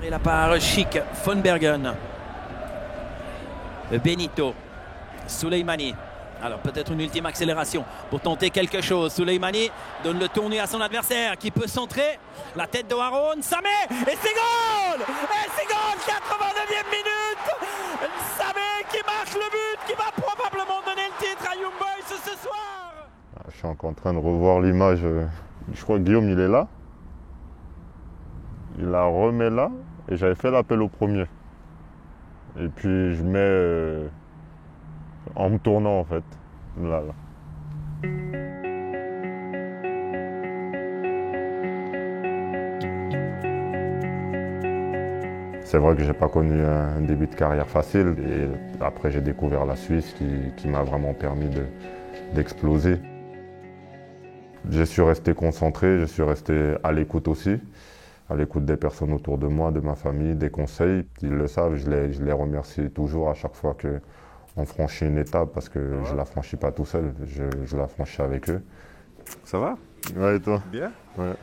Récupéré la part Chic, Von Bergen, Benito, Souleymani. Alors peut-être une ultime accélération pour tenter quelque chose. Souleymani donne le tourné à son adversaire qui peut centrer. La tête de Haroun, Samé, et c'est goal! Et c'est goal, 89e minute! Samé qui marque le but, qui va probablement donner le titre à Young Boys ce soir! Je suis encore en train de revoir l'image. Je crois que Guillaume, il est là. Il la remet là. Et j'avais fait l'appel au premier. Et puis je mets en me tournant en fait. Là. C'est vrai que j'ai pas connu un début de carrière facile. Et après j'ai découvert la Suisse qui m'a vraiment permis d'exploser. Je suis resté concentré, je suis resté à l'écoute aussi. À l'écoute des personnes autour de moi, de ma famille, des conseils. Ils le savent, je les remercie toujours à chaque fois qu'on franchit une étape parce que je ne la franchis pas tout seul, je la franchis avec eux. Ça va? Ouais, et toi? Bien? Ouais.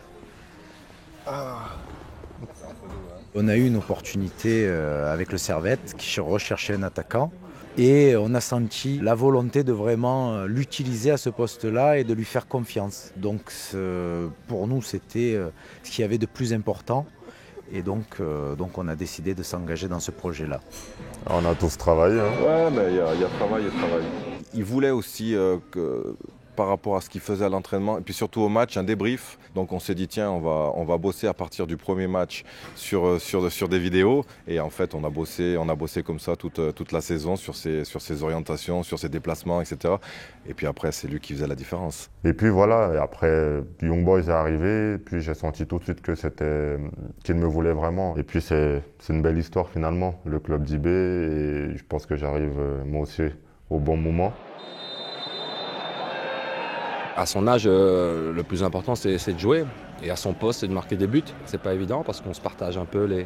On a eu une opportunité avec le Servette qui recherchait un attaquant. Et on a senti la volonté de vraiment l'utiliser à ce poste-là et de lui faire confiance. Donc pour nous, c'était ce qu'il y avait de plus important. Et donc on a décidé de s'engager dans ce projet-là. On a tous travaillé. Hein. Ouais, mais il y a travail et travail. Il voulait aussi que par rapport à ce qu'il faisait à l'entraînement et puis surtout au match, un débrief. Donc on s'est dit tiens, on va bosser à partir du premier match sur des vidéos et en fait on a bossé comme ça toute la saison sur ses orientations, sur ses déplacements, etc. Et puis après c'est lui qui faisait la différence. Et puis voilà, et après Young Boys est arrivé, puis j'ai senti tout de suite qu'il me voulait vraiment. Et puis c'est une belle histoire finalement, le club d'IB, et je pense que j'arrive moi aussi au bon moment. À son âge, le plus important, c'est de jouer. Et à son poste, c'est de marquer des buts. C'est pas évident parce qu'on se partage un peu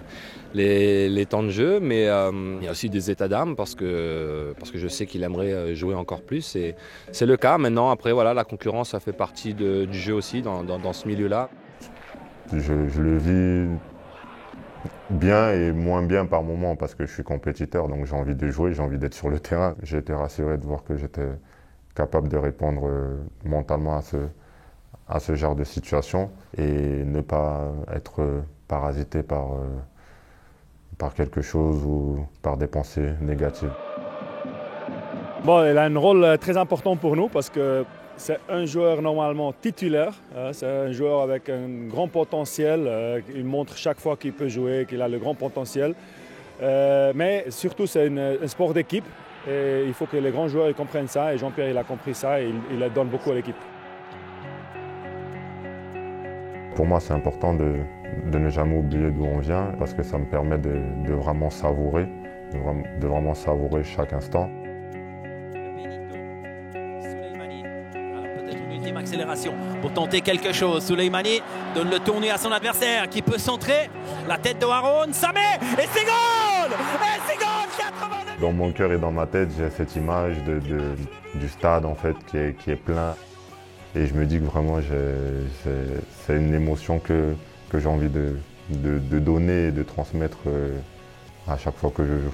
les temps de jeu. Mais il y a aussi des états d'âme parce que je sais qu'il aimerait jouer encore plus. Et c'est le cas. Maintenant, après, voilà, la concurrence, ça fait partie du jeu aussi dans ce milieu-là. Je le vis bien et moins bien par moments parce que je suis compétiteur. Donc j'ai envie de jouer, j'ai envie d'être sur le terrain. J'ai été rassuré de voir que j'étais capable de répondre mentalement à ce genre de situation et ne pas être parasité par quelque chose ou par des pensées négatives. Bon, il a un rôle très important pour nous parce que c'est un joueur normalement titulaire. C'est un joueur avec un grand potentiel. Il montre chaque fois qu'il peut jouer qu'il a le grand potentiel. Mais surtout, c'est un sport d'équipe. Et il faut que les grands joueurs ils comprennent ça et Jean-Pierre il a compris ça et il donne beaucoup à l'équipe. Pour moi c'est important de ne jamais oublier d'où on vient parce que ça me permet de vraiment savourer, de vraiment savourer chaque instant. Benito, Souleymani. Alors peut-être une ultime accélération pour tenter quelque chose. Souleymani donne le tourné à son adversaire qui peut centrer. La tête de Haroun, Samé, et c'est goal! Et c'est goal! 89. Dans mon cœur et dans ma tête, j'ai cette image du stade en fait qui est plein. Et je me dis que vraiment c'est une émotion que j'ai envie de donner et de transmettre à chaque fois que je joue.